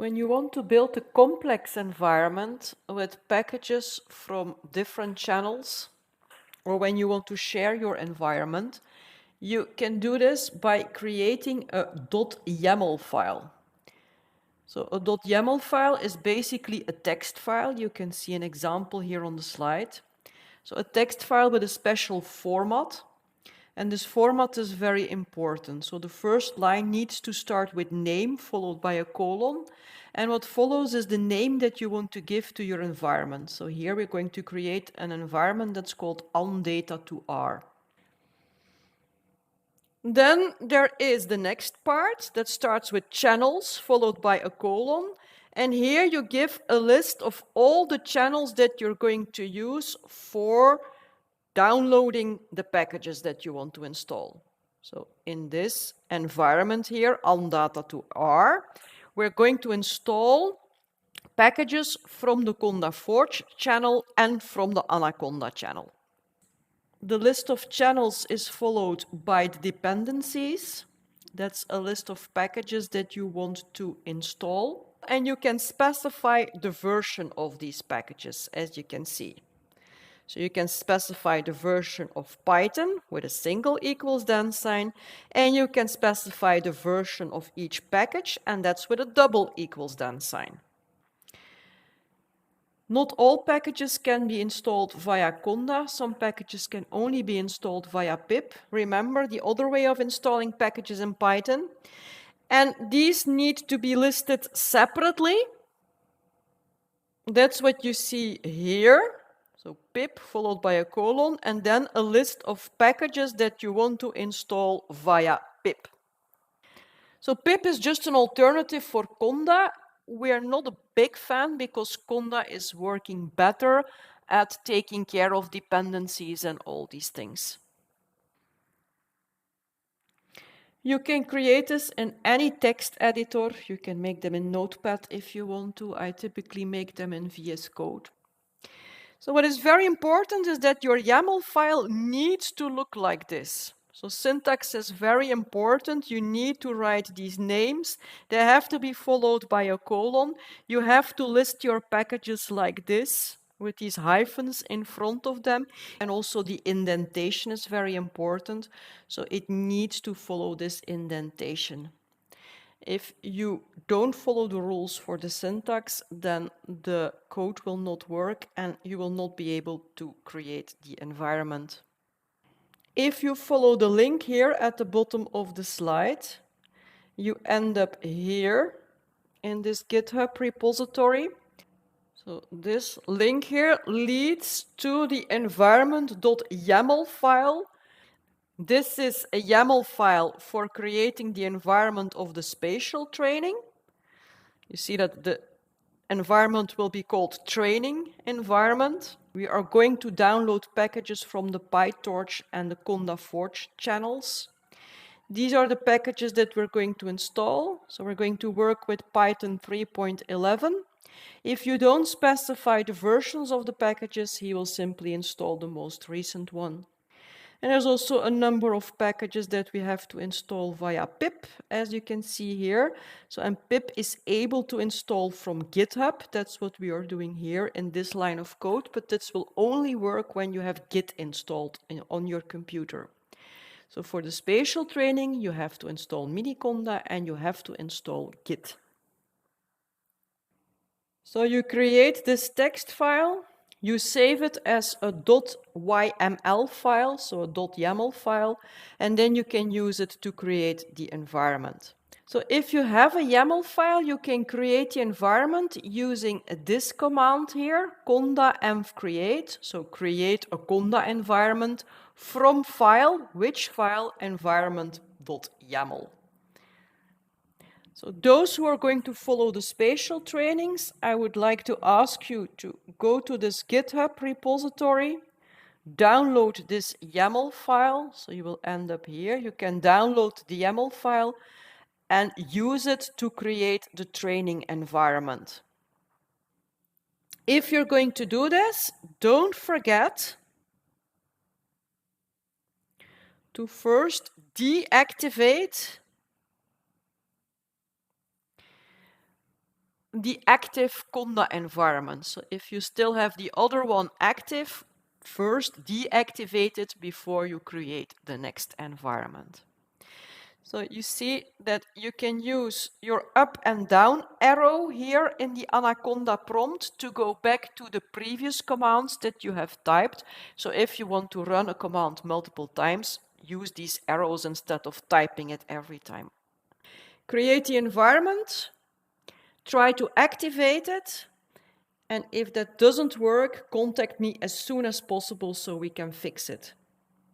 When you want to build a complex environment with packages from different channels, or when you want to share your environment, you can do this by creating a .yaml file. So a .yaml file is basically a text file. You can see an example here on the slide. So a text file with a special format. And this format is very important. So the first line needs to start with name followed by a colon. And what follows is the name that you want to give to your environment. So here we're going to create an environment that's called ondata2r. Then there is the next part that starts with channels followed by a colon. And here you give a list of all the channels that you're going to use for downloading the packages that you want to install. So in this environment here, ondata2r, we're going to install packages from the Conda Forge channel and from the Anaconda channel. The list of channels is followed by the dependencies. That's a list of packages that you want to install. And you can specify the version of these packages, as you can see. So you can specify the version of Python with a single equals then sign, and you can specify the version of each package, and that's with a double equals then sign. Not all packages can be installed via conda. Some packages can only be installed via pip. Remember the other way of installing packages in Python. And these need to be listed separately. That's what you see here. So pip followed by a colon, and then a list of packages that you want to install via pip. So pip is just an alternative for conda. We are not a big fan because conda is working better at taking care of dependencies and all these things. You can create this in any text editor. You can make them in Notepad if you want to. I typically make them in VS Code. So what is very important is that your YAML file needs to look like this. So syntax is very important. You need to write these names. They have to be followed by a colon. You have to list your packages like this with these hyphens in front of them. And also the indentation is very important. So it needs to follow this indentation. If you don't follow the rules for the syntax, then the code will not work and you will not be able to create the environment. If you follow the link here at the bottom of the slide, you end up here in this GitHub repository. So this link here leads to the environment.yaml file. This is a YAML file for creating the environment of the spatial training. You see that the environment will be called training environment. We are going to download packages from the PyTorch and the Conda Forge channels. These are the packages that we're going to install. So we're going to work with Python 3.11. If you don't specify the versions of the packages, he will simply install the most recent one. And there's also a number of packages that we have to install via pip, as you can see here. So, and pip is able to install from GitHub. That's what we are doing here in this line of code, but this will only work when you have Git installed on your computer. So for the spatial training, you have to install Miniconda and you have to install Git. So you create this text file. You save it as a .yml file, so a .yaml file, and then you can use it to create the environment. So if you have a YAML file, you can create the environment using this command here, conda env create. So create a conda environment from file, which file, environment.yaml. So those who are going to follow the spatial trainings, I would like to ask you to go to this GitHub repository, download this YAML file. So you will end up here. You can download the YAML file and use it to create the training environment. If you're going to do this, don't forget to first deactivate the active conda environment. So if you still have the other one active, first deactivate it before you create the next environment. So you see that you can use your up and down arrow here in the Anaconda prompt to go back to the previous commands that you have typed. So if you want to run a command multiple times, use these arrows instead of typing it every time. Create the environment, try to activate it, and if that doesn't work, contact me as soon as possible so we can fix it.